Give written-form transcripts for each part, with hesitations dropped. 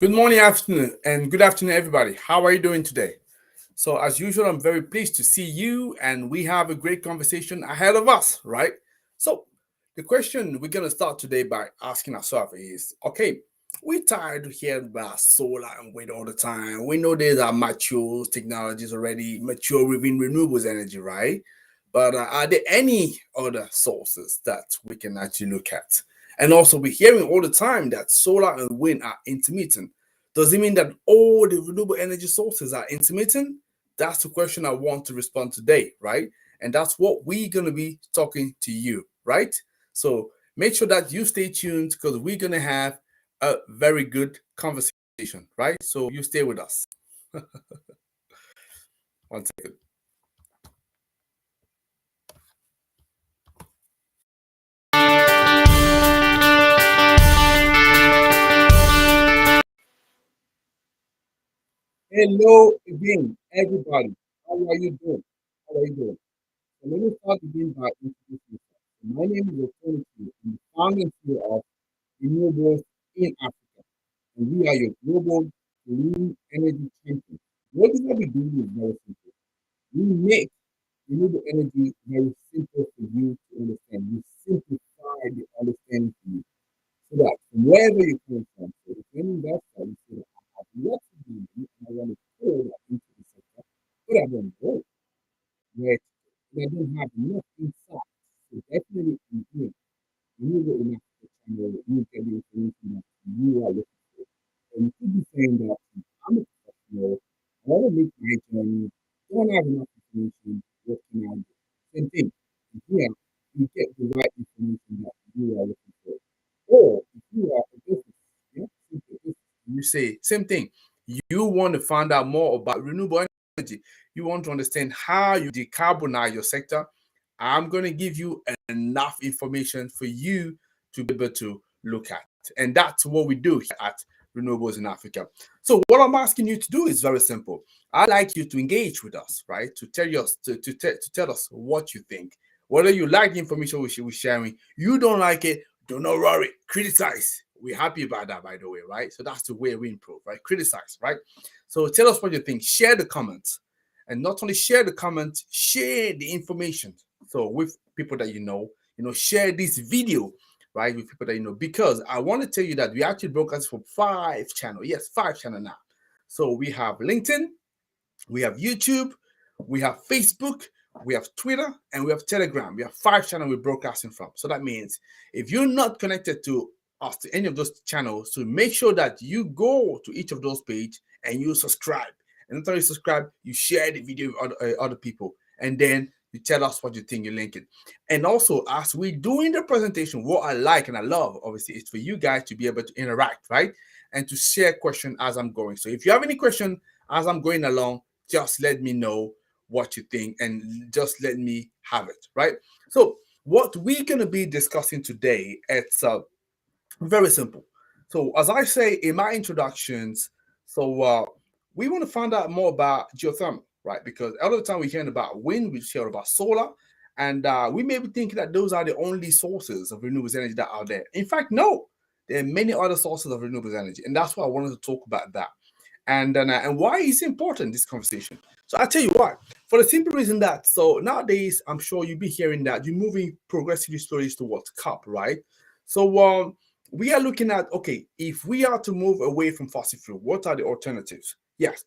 Good morning, afternoon, and good afternoon, everybody. How are you doing today? So, as usual, I'm very pleased to see you, and we have a great conversation ahead of us, right? So, the question we're going to start today by asking ourselves is okay, we're tired of hearing about solar and wind all the time. We know these are mature technologies already, mature within renewables energy, right? But are there any other sources that we can actually look at? And also, we're hearing all the time that solar and wind are intermittent. Does it mean that all the renewable energy sources are intermittent? That's the question I want to respond today, right? And that's what we're going to be talking to you, right? So make sure that you stay tuned because we're going to have a very good conversation, right? So you stay with us. One second. Hello again, everybody. How are you doing? How are you doing? So let me start again by introducing myself. So my name is Okonoku. I'm the founder and CEO of Renewables in Africa, and we are your global clean energy champion. What is what we do is very simple. We make renewable energy very simple for you to understand. We simplify the understanding for you so that from wherever you come from, so if you're an investor, you say that I have lots of money and I want to pour that into the sector, but I don't know where to go. And I don't have enough insight. So definitely in here, renewable enough to channel, you get the information that you are looking for. And you could be saying that I'm a professional, I want to make my journey, don't have enough information, what can I do? Same thing. In here, you get the right information that you are looking for. Or if you are a business, yeah, simple business, you say same thing. You want to find out more about renewable energy. You want to understand how you decarbonize your sector. I'm going to give you enough information for you to be able to look at. And that's what we do here at Renewables in Africa. So what I'm asking you to do is very simple. I'd like you to engage with us, right? To tell us to tell us what you think. Whether you like the information we're sharing, you don't like it, do not worry. Criticize. We're happy about that, by the way, right? So that's the way we improve, right? Criticize, right? So tell us what you think. Share the comments. And not only share the comments, share the information. So with people that share this video, right, with people that you know. Because I want to tell you that we actually broadcast for 5 channels. Yes, 5 channels now. So we have LinkedIn, we have YouTube, we have Facebook, we have Twitter, and we have Telegram. We have 5 channels we're broadcasting from. So that means if you're not connected to us to any of those channels, so make sure that you go to each of those pages and you subscribe. And after you subscribe, you share the video with other people, and then you tell us what you think. You link it. And also, as we're doing the presentation, what I like and I love, obviously, is for you guys to be able to interact, right? And to share questions as I'm going. So if you have any question as I'm going along, just let me know what you think and just let me have it, right? So what we're going to be discussing today, it's very simple. So as I say in my introductions, we want to find out more about geothermal, right? Because all the time we're hearing about wind, we hear about solar, and we may be thinking that those are the only sources of renewable energy that are there. In fact, no, there are many other sources of renewable energy, and that's why I wanted to talk about that. And why is it important, this conversation? So I'll tell you why. For the simple reason that so nowadays, I'm sure you'll be hearing that you're moving progressively slowly towards COP, right? So we are looking at okay, if we are to move away from fossil fuel, what are the alternatives? Yes,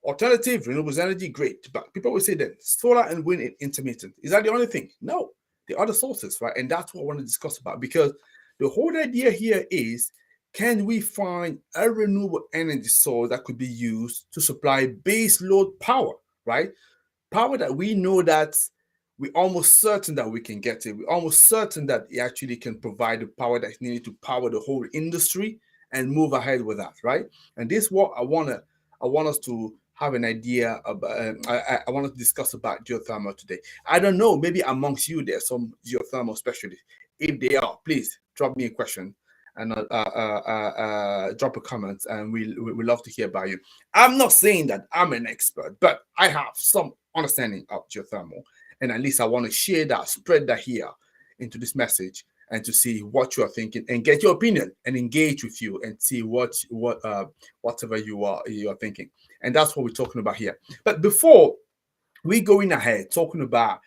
alternative renewables energy, great, but people will say that solar and wind are intermittent. Is that the only thing? No, the other sources, right? And that's what I want to discuss about because the whole idea here is can we find a renewable energy source that could be used to supply base load power, right? Power that we know that we're almost certain that we can get it. We're almost certain that it actually can provide the power that's needed to power the whole industry and move ahead with that, right? And this is what I want us to have an idea about. I want to discuss about geothermal today. I don't know, maybe amongst you there's some geothermal specialists. If they are, please drop me a question and drop a comment, and we love to hear about you. I'm not saying that I'm an expert, but I have some understanding of geothermal, and at least I want to share that, spread that here into this message, and to see what you are thinking and get your opinion and engage with you and see whatever you are thinking. And that's what we're talking about here. But before we going ahead talking about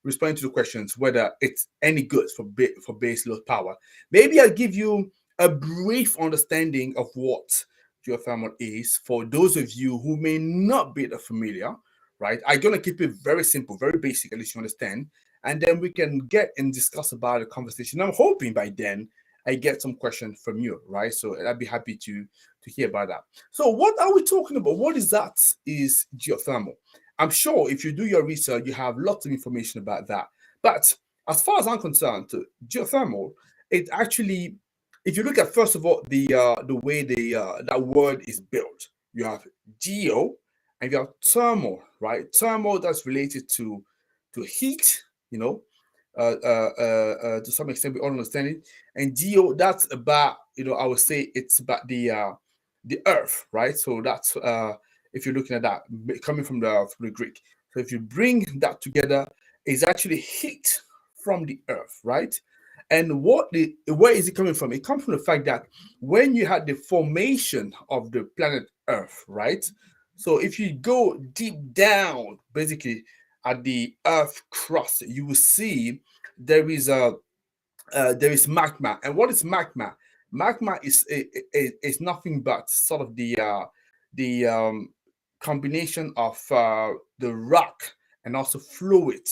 responding to the questions whether it's any good for base load power, maybe I'll give you a brief understanding of what geothermal is for those of you who may not be that familiar, right? I'm gonna keep it very simple, very basic, at least you understand, and then we can get and discuss about the conversation. I'm hoping by then I get some questions from you, right? So I'd be happy to hear about that. So what are we talking about? What is that? Is geothermal? I'm sure if you do your research, you have lots of information about that. But as far as I'm concerned, geothermal, it actually, if you look at first of all the way that word is built, you have geo and you have thermal, right? Thermal that's related to heat, you know, to some extent we all understand it, and geo that's about, you know, I would say it's about the earth, right? So that's if you're looking at that coming from the Greek. So if you bring that together, it's actually heat from the earth, right? And where is it coming from? It comes from the fact that when you had the formation of the planet Earth, right? So if you go deep down, basically at the Earth crust, you will see there is a there is magma. And what is magma? Magma is nothing but sort of the combination of the rock and also fluid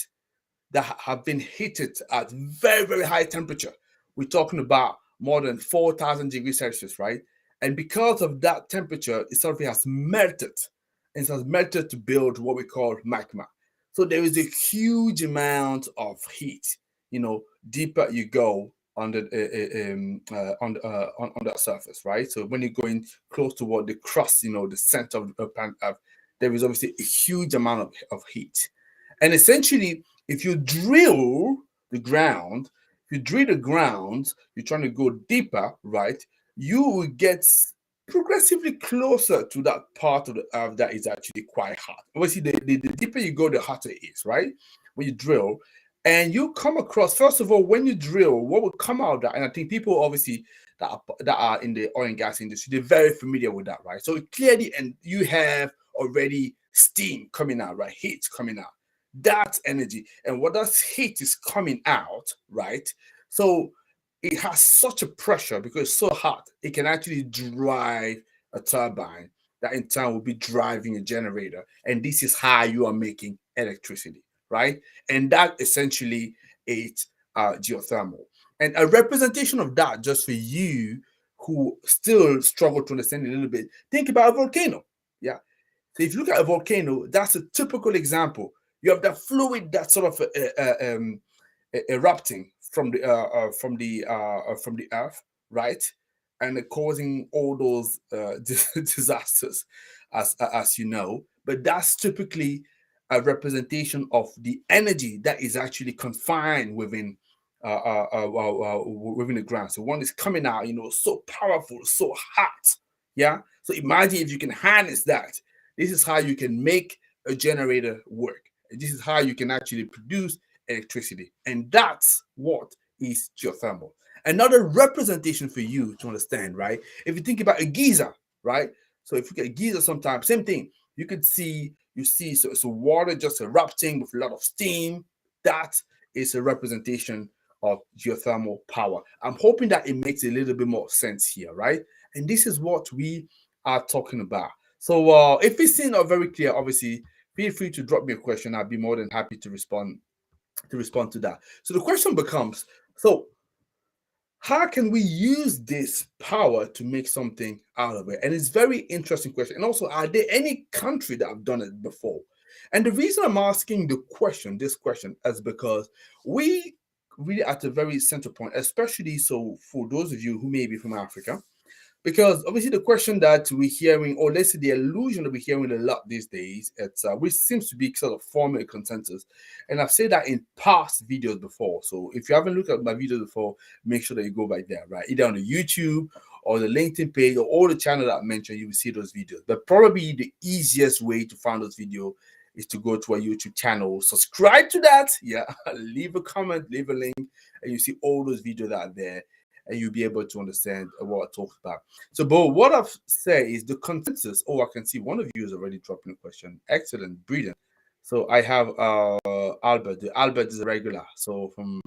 that have been heated at very, very high temperature. We're talking about more than 4,000 degrees Celsius, right? And because of that temperature, it sort of has melted. And it has melted to build what we call magma. So there is a huge amount of heat, you know, deeper you go on on that surface, right? So when you're going close to what the crust, you know, the center of the planet Earth, there is obviously a huge amount of heat. And essentially, if you drill the ground, you're trying to go deeper, right? You will get progressively closer to that part of the earth that is actually quite hot. Obviously, the deeper you go, the hotter it is, right? When you drill, and you come across, first of all, when you drill, what will come out of that? And I think people obviously that are in the oil and gas industry, they're very familiar with that, right? So clearly, and you have already steam coming out, right? Heat coming out. That's energy. And what that heat is coming out, right? So it has such a pressure because it's so hot, it can actually drive a turbine that in turn will be driving a generator. And this is how you are making electricity, right? And that essentially is geothermal. And a representation of that, just for you who still struggle to understand a little bit, think about a volcano. Yeah. So if you look at a volcano, that's a typical example. You have that fluid that's sort of erupting from the earth, right, and causing all those disasters, as you know. But that's typically a representation of the energy that is actually confined within the ground. So one is coming out, you know, so powerful, so hot. Yeah. So imagine if you can harness that. This is how you can make a generator work. This is how you can actually produce electricity. And that's what is geothermal. Another representation for you to understand, right? If you think about a geyser, right? So if you get a geyser sometimes, same thing. You see so water just erupting with a lot of steam. That is a representation of geothermal power. I'm hoping that it makes a little bit more sense here, right? And this is what we are talking about. So if it's still not very clear, obviously, feel free to drop me a question. I'll be more than happy to respond to that. So the question becomes, so how can we use this power to make something out of it? And it's a very interesting question. And also, are there any country that have done it before? And the reason I'm asking this question, is because we really at a very center point, especially so for those of you who may be from Africa, because obviously the question that we're hearing, or let's say the illusion that we're hearing a lot these days, it's which seems to be sort of forming a consensus. And I've said that in past videos before. So if you haven't looked at my videos before, make sure that you go back there, right? Either on the YouTube or the LinkedIn page or all the channel that I mentioned, you will see those videos. But probably the easiest way to find those videos is to go to our YouTube channel, subscribe to that, yeah, leave a comment, leave a link, and you see all those videos out there, and you'll be able to understand what I talked about. So, but what I've said is the consensus. Oh, I can see one of you is already dropping a question. Excellent, brilliant. So I have Albert. Albert is a regular. So from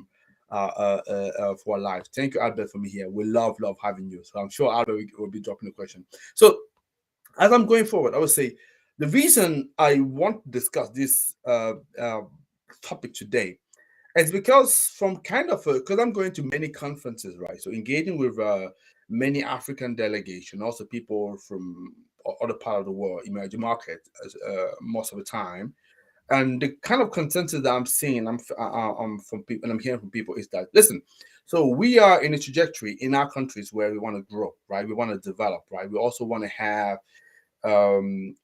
for live. Thank you, Albert, for me here. We love having you. So I'm sure Albert will be dropping a question. So as I'm going forward, I would say the reason I want to discuss this topic today is because from kind of because I'm going to many conferences, right? So engaging with many African delegation, also people from other part of the world, emerging market, most of the time. And the kind of consensus that I'm seeing, I'm from people, and I'm hearing from people is that listen. So we are in a trajectory in our countries where we want to grow, right? We want to develop, right? We also want to have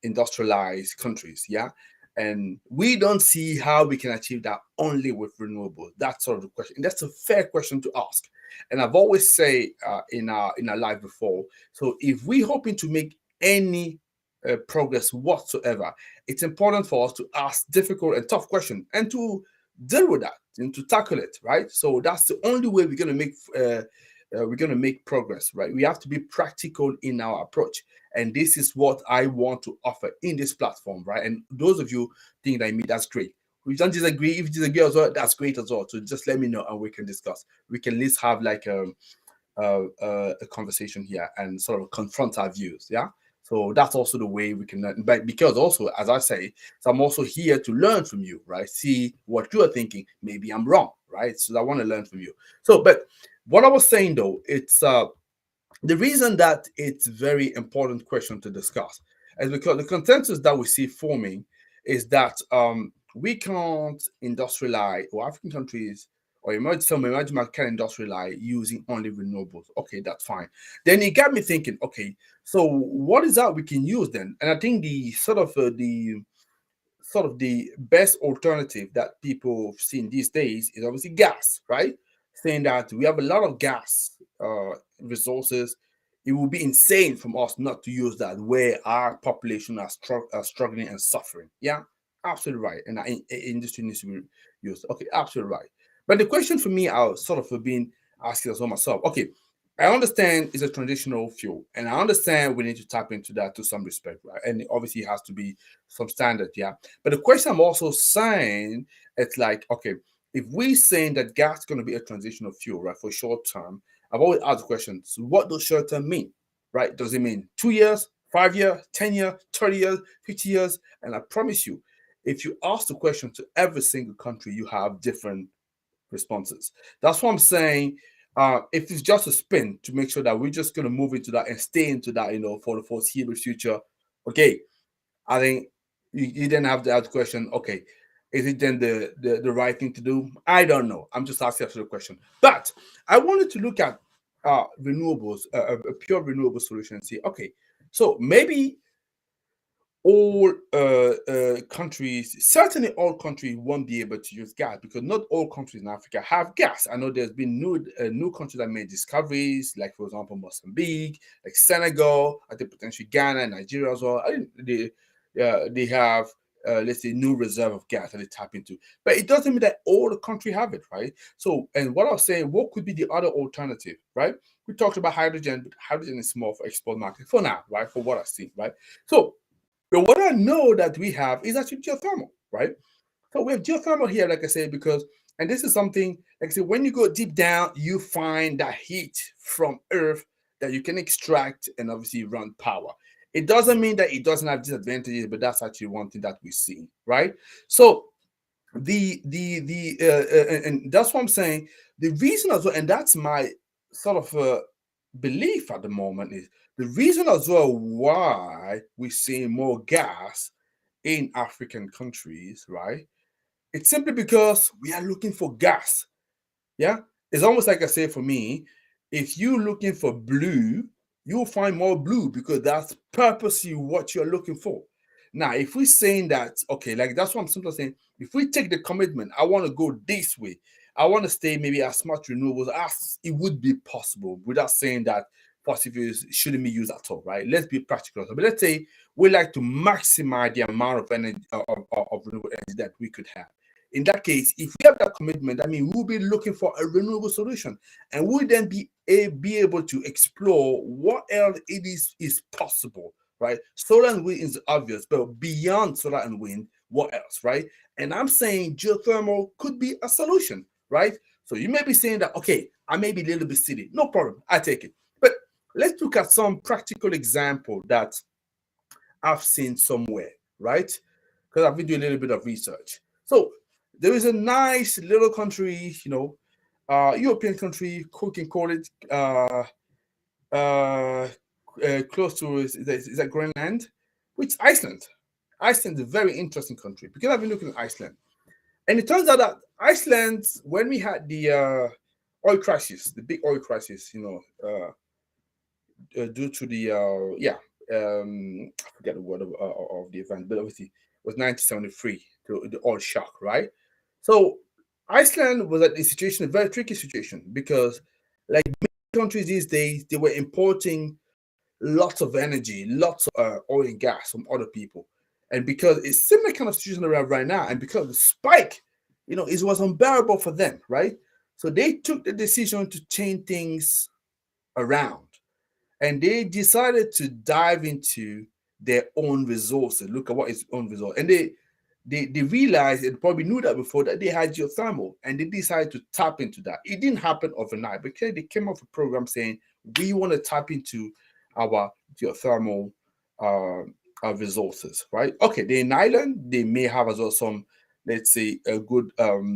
industrialized countries, yeah. And we don't see how we can achieve that only with renewables. That's sort of the question, and that's a fair question to ask. And I've always say in our life before, so if we hoping to make any progress whatsoever, it's important for us to ask difficult and tough questions and to deal with that and to tackle it, right? So that's the only way we're going to make progress, right? We have to be practical in our approach. And this is what I want to offer in this platform, right? And those of you think like me, that's great. We don't disagree. If you disagree as well, that's great as well. So just let me know and we can discuss. We can at least have like a conversation here and sort of confront our views. Yeah. So that's also the way we can learn. But because also, as I say, so I'm also here to learn from you, right? See what you are thinking. Maybe I'm wrong, right? So I want to learn from you. So, but what I was saying though, it's the reason that it's very important question to discuss is because the consensus that we see forming is that we can't industrialize, or African countries or some emerging market can industrialize using only renewables. Okay, that's fine. Then it got me thinking, okay, so what is that we can use then? And I think the best alternative that people have seen these days is obviously gas, right? Saying that we have a lot of gas resources. It would be insane from us not to use that where our population are struggling and suffering. Yeah, absolutely right. And our industry needs to be used. Okay, absolutely right. But the question for me, I was sort of been asking as well myself. Okay, I understand it's a traditional fuel, and I understand we need to tap into that to some respect, right? And obviously, it has to be some standard, yeah. But the question I'm also saying, it's like, okay, if we saying that gas is going to be a transitional fuel, right, for short term, I've always asked the question, so what does short term mean, right? Does it mean 2 years, 5 years, 10 years, 30 years, 50 years? And I promise you, if you ask the question to every single country, you have different responses. That's what I'm saying. If it's just a spin to make sure that we're just going to move into that and stay into that, for the foreseeable future, okay, I think you then have to ask the question, okay, is it then the right thing to do? I don't know. I'm just asking after the question. But I wanted to look at renewables, a pure renewable solution and see, okay, so maybe all countries, certainly all countries won't be able to use gas because not all countries in Africa have gas. I know there's been new countries that made discoveries, like for example Mozambique, like Senegal, I think potentially Ghana, Nigeria as well. I think they have let's say new reserve of gas that they tap into, but it doesn't mean that all the country have it, right? So, and what I was saying, what could be the other alternative, right? We talked about hydrogen, but hydrogen is small for export market for now, right? For what I see, right? So but what I know that we have is actually geothermal, right? So we have geothermal here, like I said, because, and this is something, like I said, when you go deep down, you find that heat from Earth that you can extract and obviously run power. It doesn't mean that it doesn't have disadvantages, but that's actually one thing that we see, right? So and that's what I'm saying. The reason as well, and that's my sort of belief at the moment is the reason as well why we see more gas in African countries, right? It's simply because we are looking for gas. Yeah. It's almost like I say for me, if you're looking for blue, you'll find more blue because that's purposely what you're looking for. Now, if we're saying that, okay, like that's what I'm simply saying, if we take the commitment, I want to go this way, I want to stay maybe as much renewables as it would be possible without saying that fossil fuels shouldn't be used at all, right? Let's be practical. But let's say we like to maximize the amount of energy of renewable energy that we could have. In that case, if we have that commitment, I mean, we'll be looking for a renewable solution, and we'll then be able to explore what else it is possible, right? Solar and wind is obvious, but beyond solar and wind, what else, right? And I'm saying geothermal could be a solution, right? So you may be saying that, okay, I may be a little bit silly. No problem, I take it. But let's look at some practical example that I've seen somewhere, right? Because I've been doing a little bit of research. So there is a nice little country, European country, who can call it close to is that Greenland, which Iceland. Iceland is a very interesting country because I've been looking at Iceland, and it turns out that Iceland, when we had the oil crisis, the big oil crisis, due to the I forget the word of the event, but obviously it was 1973, the oil shock, right? So Iceland was at a situation, a very tricky situation, because like many countries these days, they were importing lots of energy, lots of oil and gas from other people. And because it's similar kind of situation around right now, and because of the spike, it was unbearable for them, right? So they took the decision to change things around, and they decided to dive into their own resources. Look at what is own resource, and they realized, and probably knew that before, that they had geothermal, and they decided to tap into that. It didn't happen overnight, but they came up with a program saying we want to tap into our geothermal resources, right? Okay, they're in Ireland, they may have as well some, let's say, a good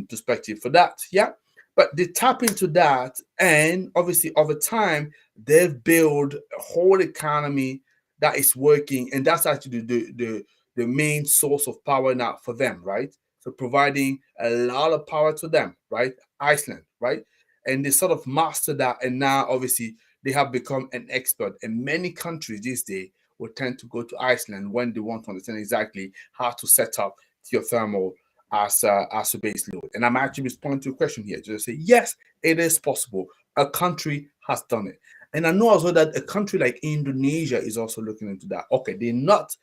perspective for that, yeah. But they tap into that, and obviously over time they've built a whole economy that is working, and that's actually the main source of power now for them, right? So providing a lot of power to them, right? Iceland, right? And they sort of mastered that, and now obviously they have become an expert. And many countries these days will tend to go to Iceland when they want to understand exactly how to set up geothermal as a base load. And I'm actually responding to a question here to say, yes, it is possible. A country has done it. And I know also that a country like Indonesia is also looking into that. Okay, they're not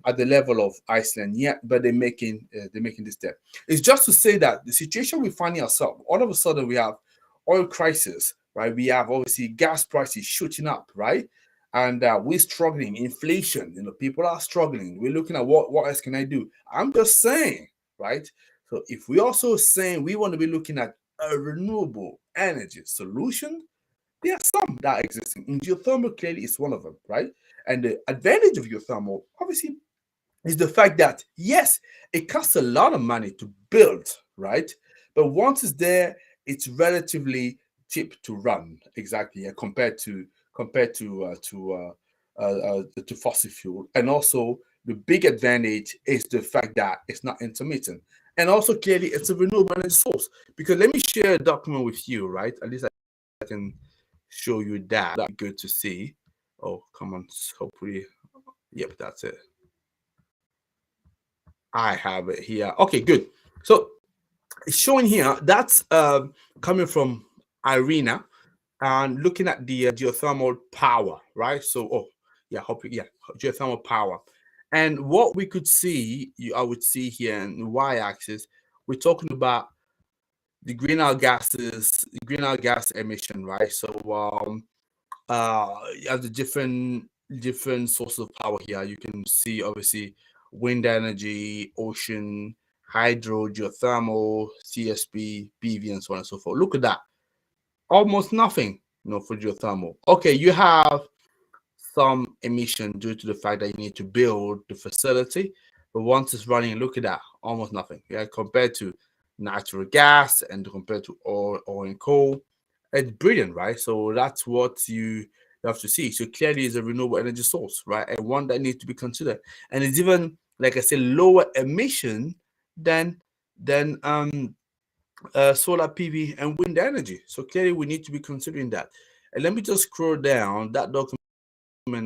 at the level of Iceland yet, but they're making this step. It's just to say that the situation we find ourselves, all of a sudden we have oil crisis, right? We have obviously gas prices shooting up, right? And we're struggling, inflation. People are struggling. We're looking at what else can I do? I'm just saying, right? So if we also saying we want to be looking at a renewable energy solution, there are some that are existing. And geothermal clearly is one of them, right? And the advantage of geothermal, obviously, is the fact that, yes, it costs a lot of money to build, right? But once it's there, it's relatively cheap to run, exactly, compared to fossil fuel. And also, the big advantage is the fact that it's not intermittent. And also, clearly, it's a renewable energy source. Because let me share a document with you, right? At least I can show you that. That'd be good to see. Oh, come on. Hopefully, yep, that's it. I have it here. Okay, good. So it's showing here that's coming from Irina, and looking at the geothermal power, right? So, geothermal power. And what we could see, I would see here in the y-axis, we're talking about the greenhouse gas emission, right? So, you have the different sources of power here. You can see obviously wind energy, ocean, hydro, geothermal, CSP, PV, and so on and so forth. Look at that. Almost nothing, for geothermal. Okay, you have some emission due to the fact that you need to build the facility, but once it's running, look at that, almost nothing. Yeah, compared to natural gas and compared to oil and coal, it's brilliant, right? So that's what you have to see. So clearly, it's a renewable energy source, right, and one that needs to be considered. And it's even, like I said, lower emission than solar PV and wind energy. So clearly, we need to be considering that. And let me just scroll down that document.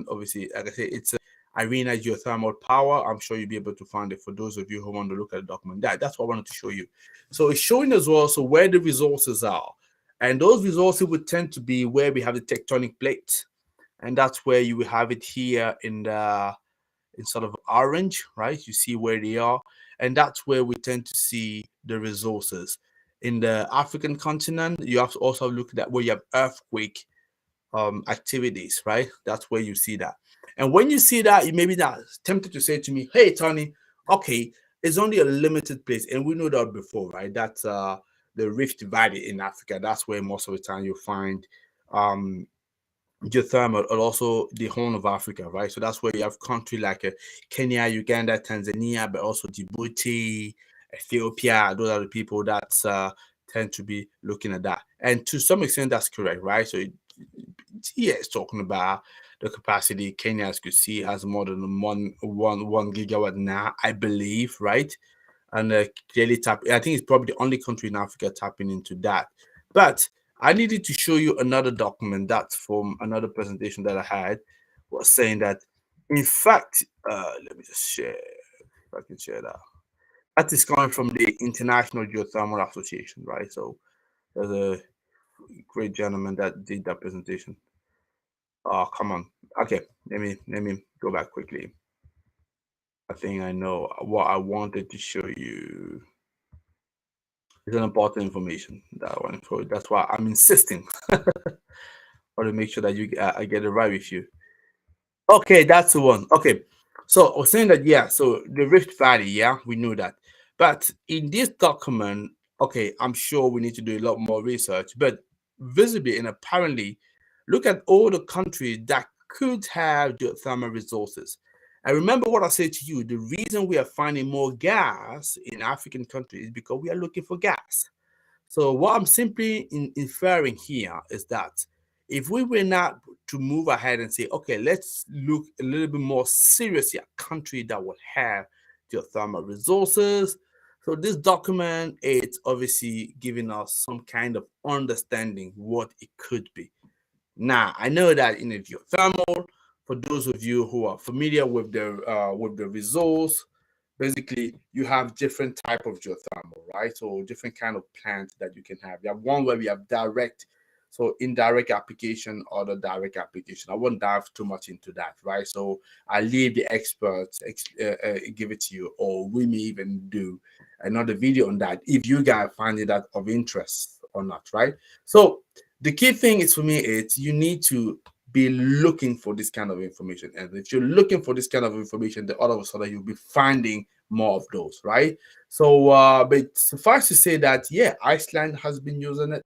Obviously, like I say, it's Irina geothermal power. I'm sure you'll be able to find it for those of you who want to look at the document. That's what I wanted to show you. So it's showing as well so where the resources are, and those resources would tend to be where we have the tectonic plates. and that's where you have it here in sort of orange, right? You see where they are, and that's where we tend to see the resources. In the African continent, you have to also look at where you have earthquake activities, right? That's where you see that. And when you see that, you may be not tempted to say to me, "Hey, Tony, okay, it's only a limited place," and we know that before, right? That's the Rift Valley in Africa. That's where most of the time you find um, geothermal, and also the Horn of Africa, right? So that's where you have country like Kenya, Uganda, Tanzania, but also Djibouti, Ethiopia. Those are the people that tend to be looking at that. And to some extent, that's correct, right? So yeah, it's talking about the capacity. Kenya, as you could see, has more than one gigawatt now, I believe, right? And clearly tap. I think it's probably the only country in Africa tapping into that. But I needed to show you another document that's from another presentation that I had, was saying that, in fact, let me just share if I can share that. That is coming from the International Geothermal Association, right? So there's a great gentleman that did that presentation. Oh, come on. Okay, let me go back quickly. I think I know what I wanted to show you. It's an important information that I want to show you. That's why I'm insisting or to make sure that you I get it right with you. Okay, that's the one. Okay, so I was saying that, yeah. So the Rift Valley, yeah, we knew that, but in this document, okay, I'm sure we need to do a lot more research. But visibly and apparently, look at all the countries that could have geothermal resources. And remember what I said to you: the reason we are finding more gas in African countries is because we are looking for gas. So what I'm simply inferring here is that if we were not to move ahead and say, okay, let's look a little bit more seriously at country that will have geothermal resources. So this document, it's obviously giving us some kind of understanding what it could be. Now, I know that in a geothermal, for those of you who are familiar with the resource, basically you have different type of geothermal, right? So different kind of plants that you can have. You have one where we have direct, so indirect application or the direct application. I won't dive too much into that, right? So I leave the experts give it to you, or we may even do another video on that if you guys find it that of interest or not, right? So the key thing is, for me, it's you need to be looking for this kind of information. And if you're looking for this kind of information, then all of a sudden you'll be finding more of those, right? So, but suffice to say that, yeah, Iceland has been using it,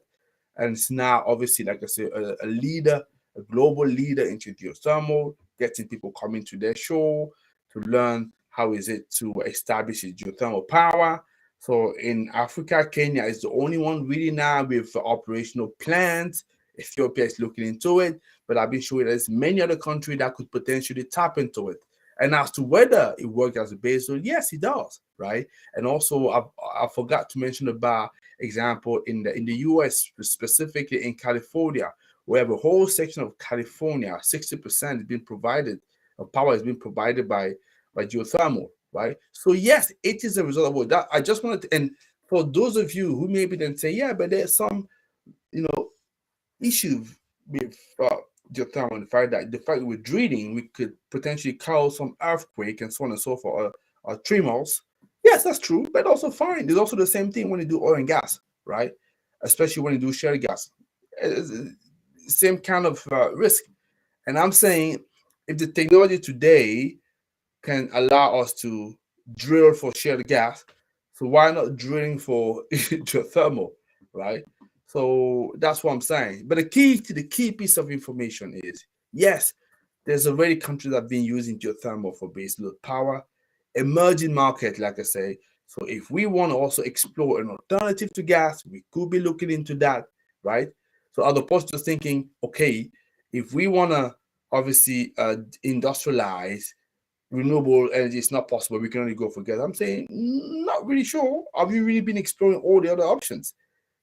and it's now obviously, like I said, a leader, a global leader into geothermal, getting people coming to their show to learn how is it to establish geothermal power. So in Africa, Kenya is the only one really now with operational plants. Ethiopia is looking into it, but I've been showing there's many other countries that could potentially tap into it. And as to whether it works as a base load, yes, it does, right? And also, I forgot to mention about example in the US, specifically in California, we have a whole section of California, 60% is being provided, of power is being provided by geothermal, right? So yes, it is a result of what that I just wanted to, and for those of you who maybe then say, yeah, but there's some, you know, issue with geothermal, the fact that with drilling we could potentially cause some earthquake and so on and so forth, or tremors. Yes, that's true, but also fine. There's also the same thing when you do oil and gas, right? Especially when you do shale gas. It's same kind of risk. And I'm saying, if the technology today can allow us to drill for shale gas, so why not drilling for geothermal, right? So that's what I'm saying. But the key piece of information is, yes, there's already countries that have been using geothermal for baseload power, emerging market, like I say. So if we want to also explore an alternative to gas, we could be looking into that, right? So as opposed to thinking, okay, if we want to obviously industrialize renewable energy, is not possible, we can only go for gas. I'm saying, not really sure. Have you really been exploring all the other options?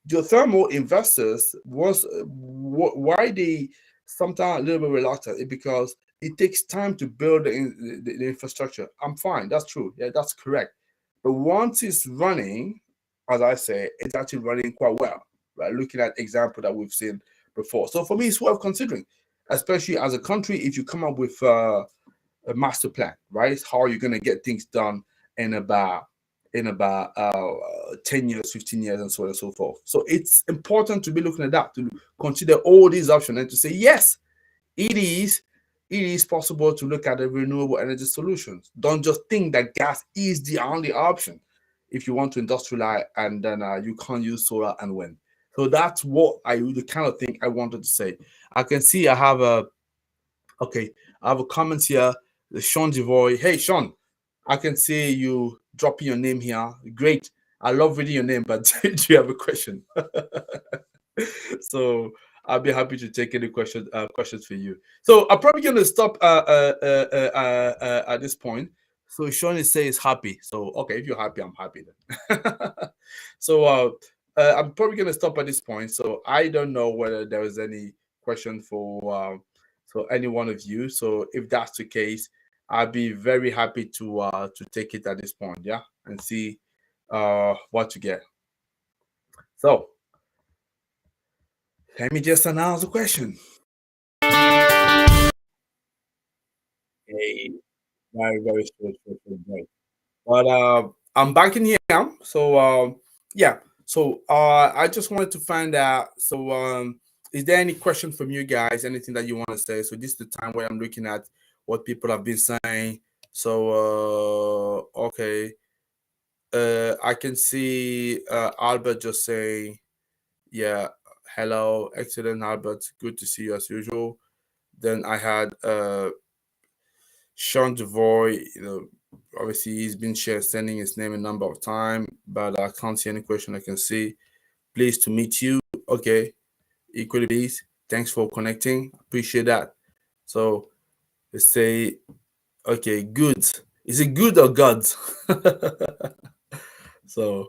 Geothermal investors was why they sometimes a little bit reluctant is because it takes time to build the infrastructure. I'm fine, that's true, yeah, that's correct. But once it's running, as I say, it's actually running quite well, right? Looking at example that we've seen before. So for me, it's worth considering. especially as a country, if you come up with a master plan, right? How you're gonna get things done in about 10 years, 15 years, and so on and so forth. So it's important to be looking at that, to consider all these options and to say, yes, it is it is possible to look at the renewable energy solutions. Don't just think that gas is the only option if you want to industrialize and then you can't use solar and wind. So that's what the kind of thing I wanted to say. I can see I have a Okay, I have a comment here. Sean Devoy. Hey, Sean, I can see you dropping your name here. Great. I love reading your name, but do you have a question? So I'll be happy to take any questions for you. So I'm probably going to stop at this point. So Sean is saying he's happy. So okay, if you're happy, I'm happy then. So I'm probably going to stop at this point. So I don't know whether there is any question for any one of you. So if that's the case, I'll be very happy to take it at this point. Yeah, and see what you get. So let me just announce the question. Hey, very, very straightforward. Right. But I'm back in here. So yeah. So I just wanted to find out. So is there any question from you guys? Anything that you want to say? So this is the time where I'm looking at what people have been saying. So okay. I can see Albert just saying, yeah, hello, excellent, Albert. Good to see you as usual. Then I had Sean Devoy, obviously he's been sending his name a number of times, but I can't see any question I can see. Pleased to meet you. Okay, equally pleased. Thanks for connecting. Appreciate that. So let's say, okay, good. Is it good or God? so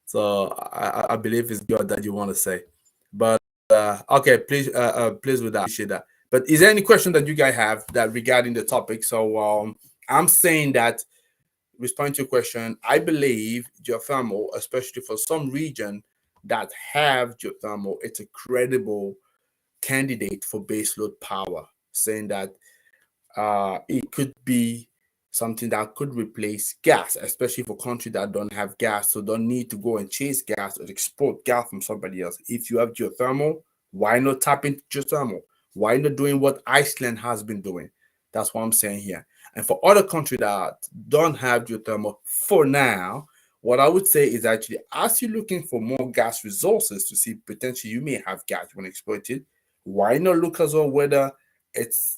so I believe it's God that you want to say. But okay, please with that. Appreciate that. But is there any question that you guys have that regarding the topic? So I'm saying that responding to your question, I believe geothermal, especially for some region that have geothermal, it's a credible candidate for baseload power, saying that it could be something that could replace gas, especially for countries that don't have gas, so don't need to go and chase gas or export gas from somebody else. If you have geothermal, why not tap into geothermal? Why not doing what Iceland has been doing? That's what I'm saying here. And for other countries that don't have geothermal for now, what I would say is actually, as you're looking for more gas resources to see potentially you may have gas when exploited, why not look as well whether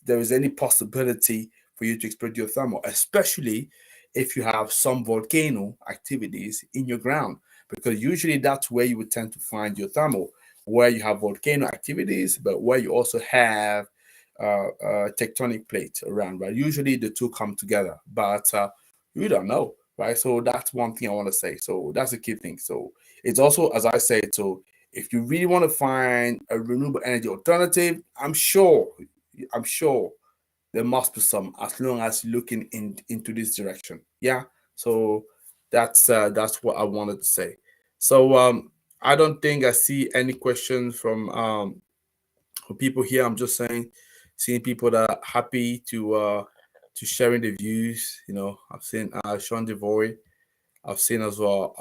there is any possibility for you to exploit geothermal, especially if you have some volcano activities in your ground, because usually that's where you would tend to find geothermal, where you have volcano activities, but where you also have tectonic plates around, right? Usually the two come together, but you don't know, right? So that's one thing I want to say. So that's a key thing. So it's also, as I said, so if you really want to find a renewable energy alternative, I'm sure there must be some, as long as you're looking into this direction. Yeah. So that's what I wanted to say. So I don't think I see any questions from people here. I'm just saying, seeing people that are happy to sharing the views. I've seen Sean Devoy. I've seen as well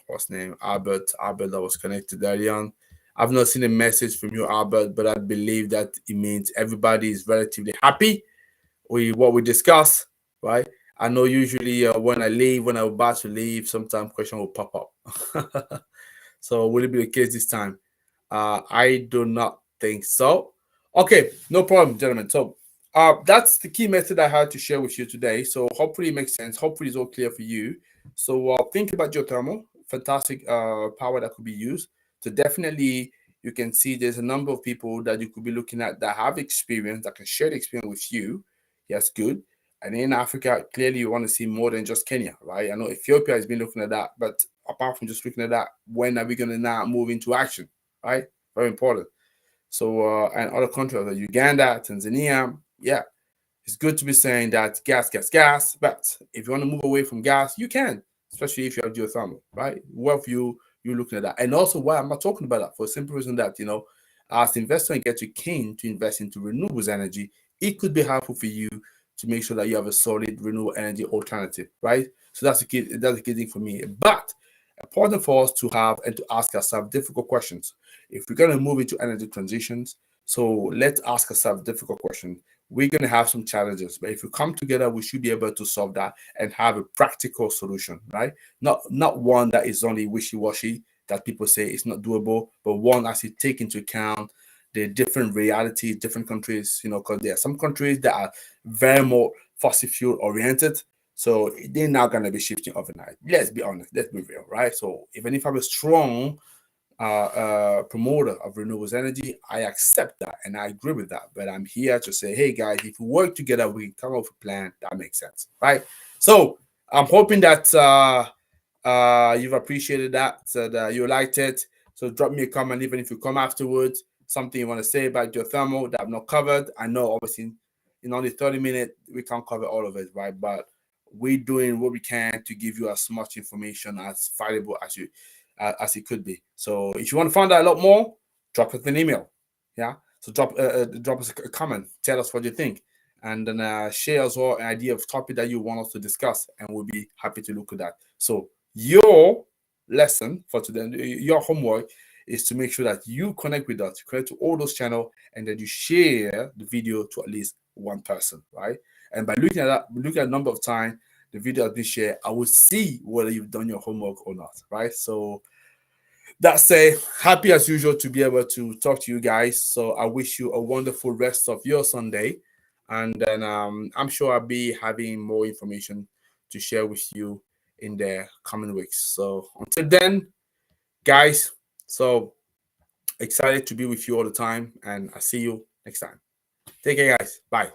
what's his name, Albert that was connected early on. I've not seen a message from you, Albert, but I believe that it means everybody is relatively happy with what we discuss, right? I know usually when I'm about to leave, sometimes question will pop up. So will it be the case this time? I do not think so. Okay, no problem, gentlemen. So that's the key method I had to share with you today. So hopefully it makes sense. Hopefully it's all clear for you. So think about geothermal, fantastic power that could be used. So definitely you can see there's a number of people that you could be looking at that have experience, that can share the experience with you. Yes, good. And in Africa, clearly you want to see more than just Kenya, right? I know Ethiopia has been looking at that, but apart from just looking at that, when are we going to now move into action, right? Very important. So, and other countries like Uganda, Tanzania, yeah, it's good to be saying that gas, gas, gas. But if you want to move away from gas, you can, especially if you have geothermal, right? What if you're looking at that? And also, why I'm not talking about that for a simple reason that as the investor and get you keen to invest into renewables energy, it could be helpful for you to make sure that you have a solid renewable energy alternative, right? So that's the key thing for me. But important for us to have and to ask ourselves difficult questions. If we're going to move into energy transitions, so let's ask ourselves difficult questions. We're going to have some challenges, but if we come together, we should be able to solve that and have a practical solution, right? Not one that is only wishy-washy, that people say it's not doable, but one actually take into account the different realities, different countries, because there are some countries that are very more fossil fuel oriented. So they're not going to be shifting overnight. Let's be honest, let's be real, right? So even if I'm a strong promoter of renewables energy, I accept that and I agree with that. But I'm here to say, hey guys, if we work together, we can come up with a plan that makes sense, right? So I'm hoping that you've appreciated that, that you liked it. So drop me a comment, even if you come afterwards, something you want to say about geothermal that I've not covered. I know obviously in only 30 minutes we can't cover all of it, right? But we're doing what we can to give you as much information as valuable as it could be. So if you want to find out a lot more, drop us an email. Yeah. So drop us a comment. Tell us what you think, and then share as well an idea of topic that you want us to discuss, and we'll be happy to look at that. So your lesson for today, your homework is to make sure that you connect with us, connect to all those channels, and that you share the video to at least one person, right? And by looking at that, looking at the number of times the video has been shared, I will see whether you've done your homework or not, right? So that's happy as usual to be able to talk to you guys. So I wish you a wonderful rest of your Sunday, and then I'm sure I'll be having more information to share with you in the coming weeks. So until then, guys, so excited to be with you all the time, and I'll see you next time. Take care, guys. Bye.